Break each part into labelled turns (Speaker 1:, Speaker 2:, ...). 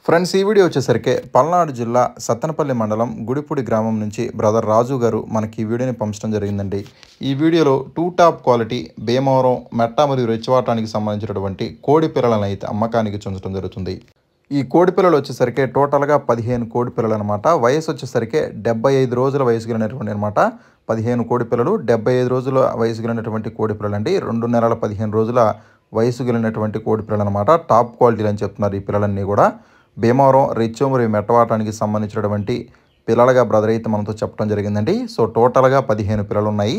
Speaker 1: Friends, ఈ video వచ్చేసరికి పల్నాడు జిల్లా సత్తెనపల్లి మండలం గుడిపూడి గ్రామం నుంచి బ్రదర్ రాజు గారు మనకి ఈ వీడియోని పంపించడం జరిగిందండి. ఈ వీడియోలో టూ టాప్ క్వాలిటీ భీమవరం మెట్ట మరియు రెచ్చివాటానికి సంబంధించినటువంటి కోడి పిల్లలను అయితే అమ్మకానికి ఉంచడం జరుగుతుంది. ఈ కోడి పిల్లలు వచ్చేసరికి టోటల్గా 15 కోడి పిల్లలు అనమాట. వయసు వచ్చేసరికి 75 రోజుల వయసు కలిగినటువంటి అనమాట. 15 కోడి పిల్లలు, 75 రోజుల వయసు కలిగినటువంటి కోడి పిల్లలు అండి. 2 నెలల 15 రోజుల వయసు కలిగినటువంటి కోడి పిల్లలు అనమాట. టాప్ క్వాలిటీలు అని చెప్తున్నారు ఈ పిల్లలన్నీ కూడా. భీమవరం రెచ్చు మరియు మెట్టవాటానికి సంబంధించినటువంటి పిల్లలుగా బ్రదర్ అయితే మనతో చెప్పడం జరిగిందండి. సో టోటల్గా 15 పిల్లలు ఉన్నాయి.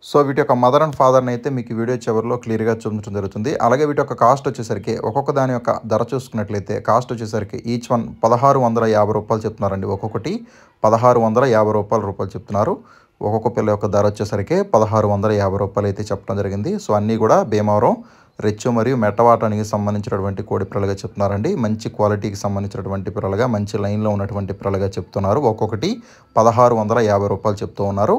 Speaker 1: సో వీటి యొక్క మదర్ అండ్ ఫాదర్ని అయితే మీకు వీడియో చివరిలో క్లియర్గా చూపించడం జరుగుతుంది. అలాగే వీటి యొక్క కాస్ట్ వచ్చేసరికి ఒక్కొక్క దాని యొక్క ధర చూసుకున్నట్లయితే కాస్ట్ వచ్చేసరికి ఈచ్ వన్ 1650 రూపాయలు చెప్తున్నారండి. ఒక్కొక్కటి 1650 రూపాయలు చెప్తున్నారు. ఒక్కొక్క పిల్ల యొక్క ధర వచ్చేసరికి 1650 రూపాయలు అయితే చెప్పడం జరిగింది. సో అన్నీ కూడా భీమవరం రెచ్చు మరియు మెట్టవాటానికి సంబంధించినటువంటి కోడి పిల్లలుగా చెప్తున్నారండి. మంచి క్వాలిటీకి సంబంధించినటువంటి పిల్లలుగా, మంచి లైన్లో ఉన్నటువంటి పిల్లలుగా చెప్తున్నారు. ఒక్కొక్కటి 1650 రూపాయలు చెప్తూ ఉన్నారు.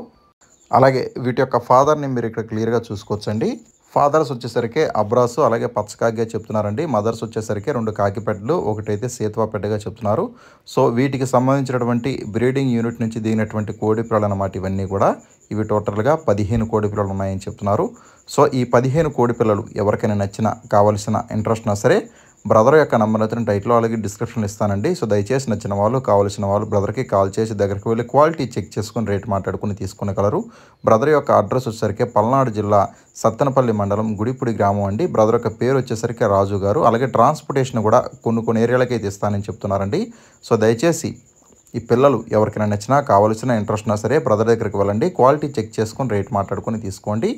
Speaker 1: అలాగే వీటి యొక్క ఫాదర్ని మీరు ఇక్కడ క్లియర్గా చూసుకోవచ్చండి. ఫాదర్స్ వచ్చేసరికి అబ్రాసు అలాగే పచ్చకాకిగా చెప్తున్నారండి. మదర్స్ వచ్చేసరికి 2 కాకిపెట్టలు, ఒకటైతే సేతువా పెట్టగా చెప్తున్నారు. సో వీటికి సంబంధించినటువంటి బ్రీడింగ్ యూనిట్ నుంచి దిగినటువంటి కోడి పిల్లలు అన్నమాట ఇవన్నీ కూడా. ఇవి టోటల్గా 15 కోడి పిల్లలు ఉన్నాయని చెప్తున్నారు. సో ఈ 15 కోడి పిల్లలు ఎవరికైనా నచ్చినా, కావాల్సిన ఇంట్రెస్ట్ ఉన్నా సరే బ్రదర్ యొక్క నెంబర్ అయితే టైటిల్లో అలాగే డిస్క్రిప్షన్లో ఇస్తానండి. సో దయచేసి నచ్చిన వాళ్ళు, కావాల్సిన వాళ్ళు బ్రదర్కి కాల్ చేసి దగ్గరికి వెళ్ళి క్వాలిటీ చెక్ చేసుకుని రేట్ మాట్లాడుకుని తీసుకునేగలరు. బ్రదర్ యొక్క అడ్రస్ వచ్చేసరికి పల్నాడు జిల్లా సత్తెనపల్లి మండలం గుడిపూడి గ్రామం అండి. బ్రదర్ యొక్క పేరు వచ్చేసరికి రాజు గారు. అలాగే ట్రాన్స్పోర్టేషన్ కూడా కొన్ని ఏరియాలకి అయితే ఇస్తానని చెప్తున్నారండి. సో దయచేసి ఈ పిల్లలు ఎవరికైనా నచ్చినా, కావాల్సిన ఇంట్రెస్ట్ ఉన్నా సరే బ్రదర్ దగ్గరికి వెళ్ళండి. క్వాలిటీ చెక్ చేసుకొని రేట్ మాట్లాడుకొని తీసుకోండి.